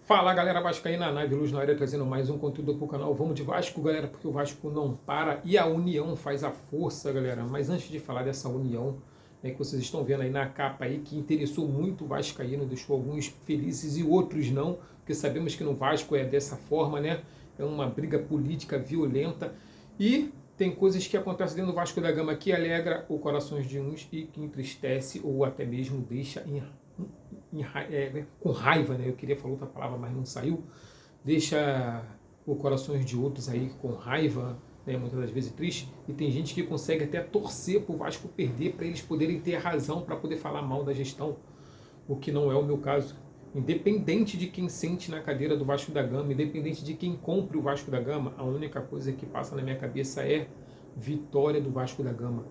Fala galera vascaína, Nave Luz na área trazendo mais um conteúdo pro canal. Vamos de Vasco, galera, porque o Vasco não para e a união faz a força, galera. Mas antes de falar dessa união, né, que vocês estão vendo aí na capa aí, que interessou muito o vascaíno, deixou alguns felizes e outros não, porque sabemos que no Vasco é dessa forma, né? É uma briga política violenta e tem coisas que acontecem dentro do Vasco da Gama que alegra os corações de uns e que entristece ou até mesmo deixa com raiva, né? Eu queria falar outra palavra, mas não saiu. Deixa os corações de outros aí com raiva, né? Muitas das vezes triste. E tem gente que consegue até torcer para o Vasco perder para eles poderem ter razão para poder falar mal da gestão, o que não é o meu caso. Independente de quem sente na cadeira do Vasco da Gama, independente de quem compre o Vasco da Gama, a única coisa que passa na minha cabeça é vitória do Vasco da Gama.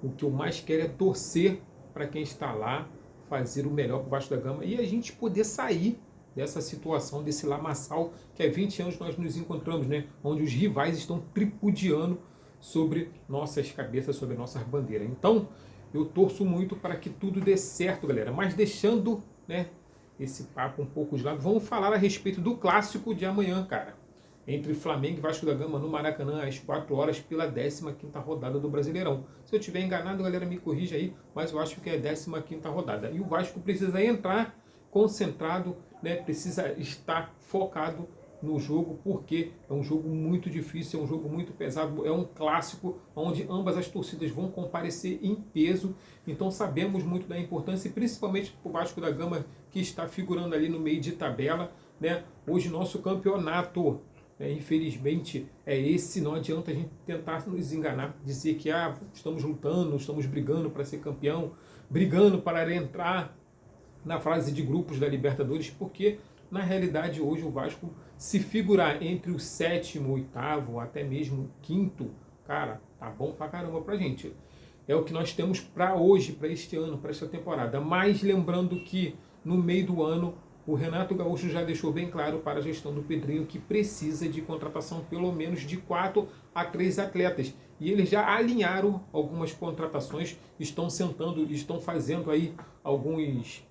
O que eu mais quero é torcer para quem está lá, fazer o melhor para o Vasco da Gama e a gente poder sair dessa situação, desse lamaçal que há 20 anos nós nos encontramos, né? Onde os rivais estão tripudiando sobre nossas cabeças, sobre nossas bandeiras. Então, eu torço muito para que tudo dê certo, galera. Mas deixando, né, esse papo um pouco de lado, vamos falar a respeito do clássico de amanhã, cara. Entre Flamengo e Vasco da Gama no Maracanã, às 4 horas, pela 15ª rodada do Brasileirão. Se eu estiver enganado, galera, me corrija aí, mas eu acho que é a 15ª rodada. E o Vasco precisa entrar concentrado, né? Precisa estar focado no jogo, porque é um jogo muito difícil, é um jogo muito pesado, é um clássico onde ambas as torcidas vão comparecer em peso. Então sabemos muito da importância, e principalmente para o Vasco da Gama, que está figurando ali no meio de tabela, né? Hoje nosso campeonato, infelizmente, é esse. Não adianta a gente tentar nos enganar, dizer que estamos lutando, estamos brigando para ser campeão, brigando para entrar na fase de grupos da Libertadores, porque na realidade hoje o Vasco, se figurar entre o 7º, 8º, até mesmo 5º, cara, tá bom pra caramba pra gente. É o que nós temos para hoje, para este ano, para esta temporada. Mas lembrando que no meio do ano o Renato Gaúcho já deixou bem claro para a gestão do Pedrinho que precisa de contratação pelo menos de 4 a 3 atletas. E eles já alinharam algumas contratações, estão sentando, estão fazendo aí algumas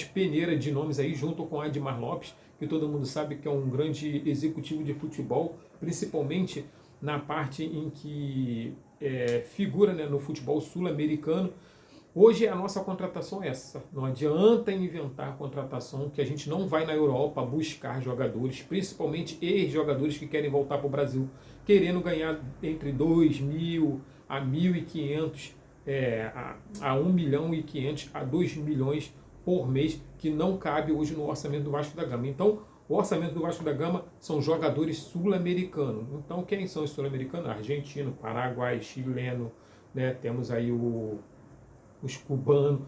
peneiras de nomes aí junto com Admar Lopes, que todo mundo sabe que é um grande executivo de futebol, principalmente na parte em que figura, né, no futebol sul-americano. Hoje a nossa contratação é essa. Não adianta inventar contratação, que a gente não vai na Europa buscar jogadores, principalmente ex-jogadores que querem voltar para o Brasil, querendo ganhar entre 2.000 a 1.500, a 1.500.000 a 2 milhões por mês, que não cabe hoje no orçamento do Vasco da Gama. Então, o orçamento do Vasco da Gama são jogadores sul-americanos. Então, quem são os sul-americanos? Argentino, Paraguai, chileno, né? Temos aí os cubanos,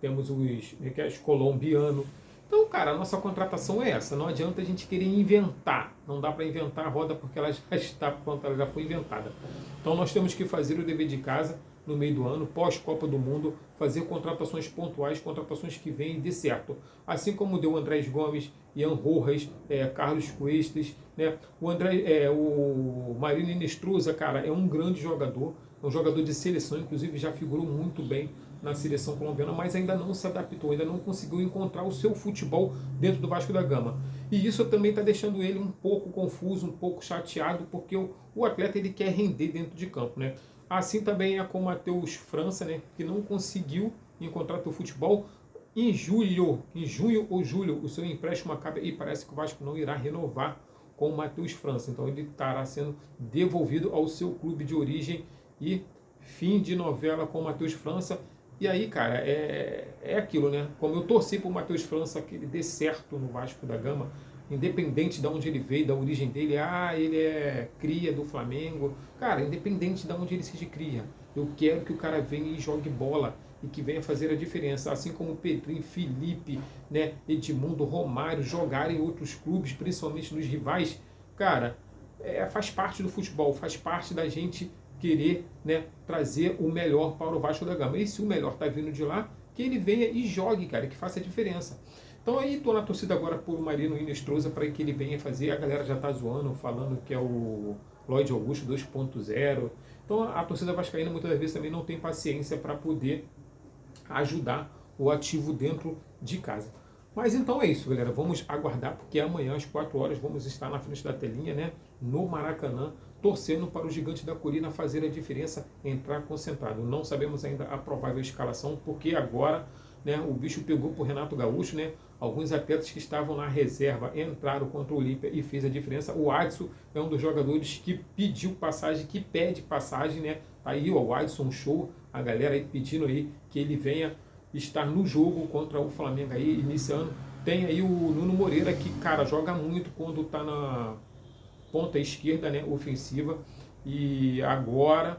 temos os colombianos. Então, cara, a nossa contratação é essa. Não adianta a gente querer inventar. Não dá para inventar a roda porque ela já está pronta, ela já foi inventada. Então, nós temos que fazer o dever de casa no meio do ano, pós-Copa do Mundo, fazer contratações pontuais, contratações que venham e dê certo. Assim como deu Andrés Gomes, Ian Rojas, Carlos Cuestas, né? O Marino Inestrosa, cara, é um grande jogador, é um jogador de seleção, inclusive já figurou muito bem na seleção colombiana, mas ainda não se adaptou, ainda não conseguiu encontrar o seu futebol dentro do Vasco da Gama. E isso também está deixando ele um pouco confuso, um pouco chateado, porque o atleta ele quer render dentro de campo, né? Assim também é com o Matheus França, né, que não conseguiu encontrar seu futebol. Em junho ou julho, o seu empréstimo acaba e parece que o Vasco não irá renovar com o Matheus França. Então ele estará sendo devolvido ao seu clube de origem e fim de novela com o Matheus França. E aí, cara, é aquilo, né? Como eu torci para o Matheus França que ele dê certo no Vasco da Gama, independente de onde ele veio, da origem dele, ele é cria do Flamengo. Cara, independente de onde ele seja cria, eu quero que o cara venha e jogue bola e que venha fazer a diferença. Assim como o Pedrinho, Felipe, né, Edmundo, Romário jogarem em outros clubes, principalmente nos rivais, cara, faz parte do futebol, faz parte da gente querer, né, trazer o melhor para o Vasco da Gama. E se o melhor está vindo de lá, que ele venha e jogue, cara, que faça a diferença. Então aí estou na torcida agora por Marino Inestrosa para que ele venha fazer. A galera já está zoando, falando que é o Lloyd Augusto 2.0. Então a torcida vascaína muitas vezes também não tem paciência para poder ajudar o ativo dentro de casa. Mas então é isso, galera. Vamos aguardar, porque amanhã às 4 horas vamos estar na frente da telinha, né? No Maracanã, torcendo para o Gigante da Colina fazer a diferença, entrar concentrado. Não sabemos ainda a provável escalação, porque agora, né, o bicho pegou para o Renato Gaúcho, né? Alguns atletas que estavam na reserva entraram contra o Olímpia e fez a diferença. O Adson é um dos jogadores que pediu passagem, que pede passagem, né? Tá aí ó, o Adson Show, a galera aí pedindo aí que ele venha estar no jogo contra o Flamengo aí, iniciando. Tem aí o Nuno Moreira, que, cara, joga muito quando tá na ponta esquerda, né, ofensiva. E agora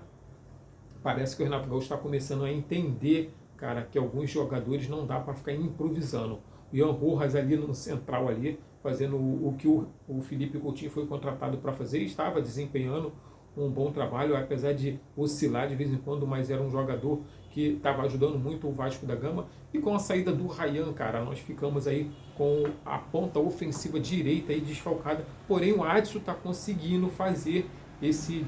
parece que o Renato Gaúcho está começando a entender, cara, que alguns jogadores não dá para ficar improvisando. O Ian Rojas ali no central ali, fazendo o que o Felipe Coutinho foi contratado para fazer, estava desempenhando um bom trabalho, apesar de oscilar de vez em quando, mas era um jogador que estava ajudando muito o Vasco da Gama. E com a saída do Ryan, cara, nós ficamos aí com a ponta ofensiva direita aí desfalcada, porém o Adson está conseguindo fazer esse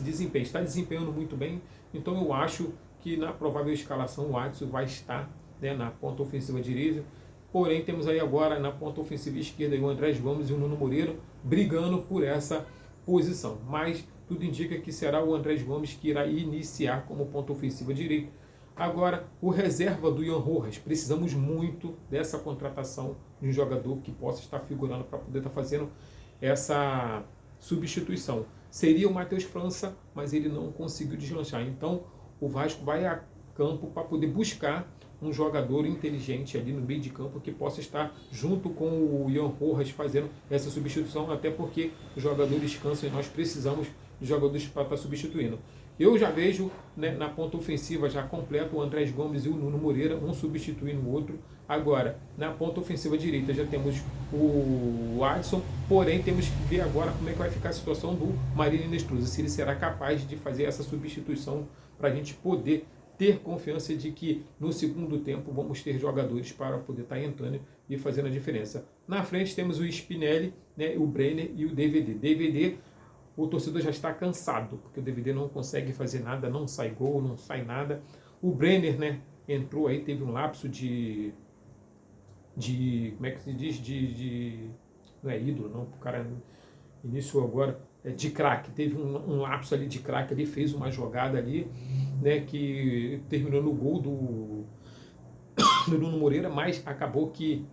desempenho, está desempenhando muito bem, então eu acho que na provável escalação o Adson vai estar, né, na ponta ofensiva direita. Porém, temos aí agora na ponta ofensiva esquerda o Andrés Gomes e o Nuno Moreira brigando por essa posição. Mas tudo indica que será o Andrés Gomes que irá iniciar como ponta ofensiva direita. Agora, o reserva do Ian Rojas. Precisamos muito dessa contratação de um jogador que possa estar figurando para poder estar fazendo essa substituição. Seria o Matheus França, mas ele não conseguiu deslanchar. Então, o Vasco vai a campo para poder buscar um jogador inteligente ali no meio de campo que possa estar junto com o Ian Rojas fazendo essa substituição, até porque os jogadores cansam e nós precisamos de jogadores para estar substituindo. Eu já vejo, né, na ponta ofensiva já completo o Andrés Gomes e o Nuno Moreira, um substituindo o outro. Agora, na ponta ofensiva direita já temos o Adson, porém temos que ver agora como é que vai ficar a situação do Marílio Nestruza, se ele será capaz de fazer essa substituição para a gente poder ter confiança de que no segundo tempo vamos ter jogadores para poder estar entrando e fazendo a diferença. Na frente temos o Spinelli, né, o Brenner e o DVD. DVD, o torcedor já está cansado, porque o DVD não consegue fazer nada, não sai gol, não sai nada. O Brenner, né, entrou aí, teve um lapso de como é que se diz? Não é ídolo, não, o cara iniciou agora, de craque, teve um lapso ali de craque, ele fez uma jogada ali, né, que terminou no gol do Nuno Moreira, mas acabou que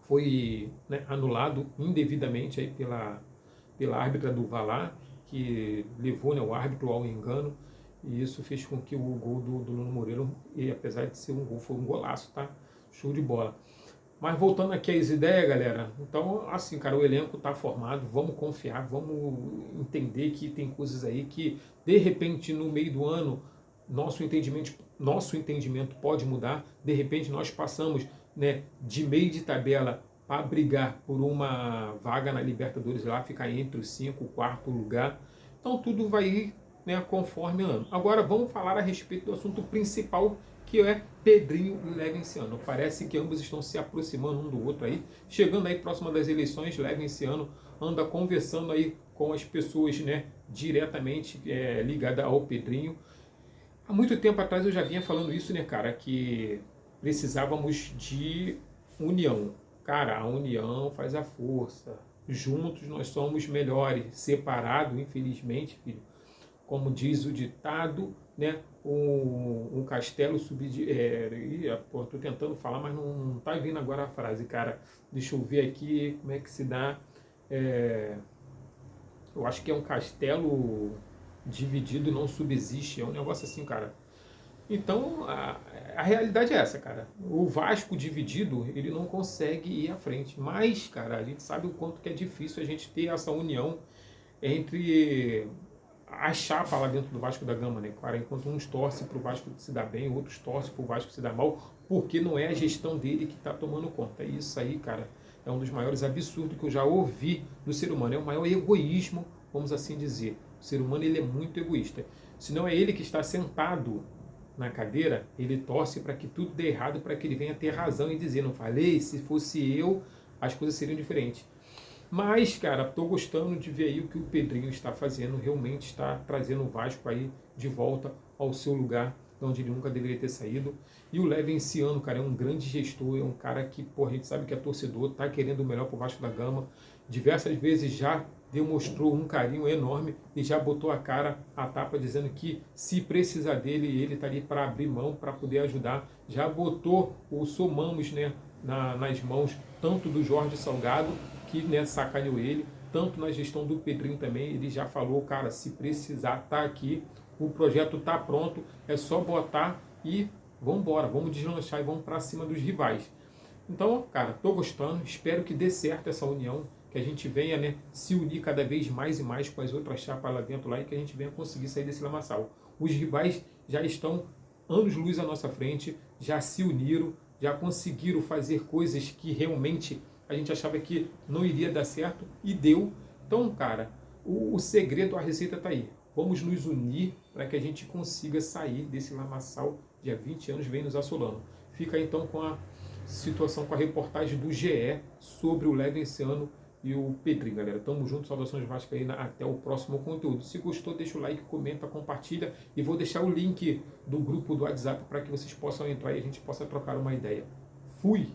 foi, né, anulado indevidamente aí pela árbitra do VAR, que levou, né, o árbitro ao engano, e isso fez com que o gol do Nuno Moreira, e apesar de ser um gol, foi um golaço, tá? Show de bola. Mas voltando aqui às ideias, galera, então, assim, cara, o elenco tá formado, vamos confiar, vamos entender que tem coisas aí que, de repente, no meio do ano, nosso entendimento pode mudar, de repente nós passamos, né, de meio de tabela para brigar por uma vaga na Libertadores lá, ficar entre os 5, o quarto lugar, então tudo vai ir, né, conforme ano. Agora vamos falar a respeito do assunto principal, que é Pedrinho e Levenciano. Parece que ambos estão se aproximando um do outro aí, chegando aí próxima das eleições. Levenciano anda conversando aí com as pessoas, né, diretamente ligada ao Pedrinho. Há muito tempo atrás eu já vinha falando isso, né, cara, que precisávamos de união. Cara, a união faz a força. Juntos nós somos melhores. Separado, infelizmente, filho, como diz o ditado, né, um castelo estou tentando falar, mas não está vindo agora a frase, cara. Deixa eu ver aqui como é que se dá. Eu acho que é um castelo dividido não subsiste, é um negócio assim, cara. Então, a realidade é essa, cara. O Vasco dividido, ele não consegue ir à frente. Mas, cara, a gente sabe o quanto que é difícil a gente ter essa união entre a chapa lá dentro do Vasco da Gama, né, cara? Enquanto uns torcem para o Vasco se dar bem, outros torcem para o Vasco se dar mal, porque não é a gestão dele que está tomando conta. Isso aí, cara, é um dos maiores absurdos que eu já ouvi do ser humano. É o maior egoísmo, vamos assim dizer. O ser humano, ele é muito egoísta. Se não é ele que está sentado na cadeira, ele torce para que tudo dê errado, para que ele venha ter razão e dizer, não falei, se fosse eu, as coisas seriam diferentes. Mas, cara, estou gostando de ver aí o que o Pedrinho está fazendo, realmente está trazendo o Vasco aí de volta ao seu lugar de onde ele nunca deveria ter saído. E o Levenciano, cara, é um grande gestor, é um cara que, pô, a gente sabe que é torcedor, tá querendo o melhor pro Vasco da Gama. Diversas vezes já demonstrou um carinho enorme e já botou a cara a tapa dizendo que se precisar dele, ele tá ali para abrir mão, para poder ajudar. Já botou o Somamos, né, nas mãos tanto do Jorge Salgado, que, né, sacaneou ele, tanto na gestão do Pedrinho também. Ele já falou, cara, se precisar, tá aqui, o projeto tá pronto, é só botar e vamos embora, vamos deslanchar e vamos para cima dos rivais. Então, cara, tô gostando, espero que dê certo essa união, que a gente venha, né, se unir cada vez mais e mais com as outras chapas lá dentro lá e que a gente venha conseguir sair desse lamaçal. Os rivais já estão anos-luz à nossa frente, já se uniram, já conseguiram fazer coisas que realmente a gente achava que não iria dar certo e deu. Então, cara, o segredo, a receita está aí. Vamos nos unir para que a gente consiga sair desse lamaçal de há 20 anos vem nos assolando. Fica aí, então com a situação, com a reportagem do GE sobre o Levenciano e o Pedrinho, galera. Tamo junto, saudações vascaína, até o próximo conteúdo. Se gostou, deixa o like, comenta, compartilha e vou deixar o link do grupo do WhatsApp para que vocês possam entrar e a gente possa trocar uma ideia. Fui!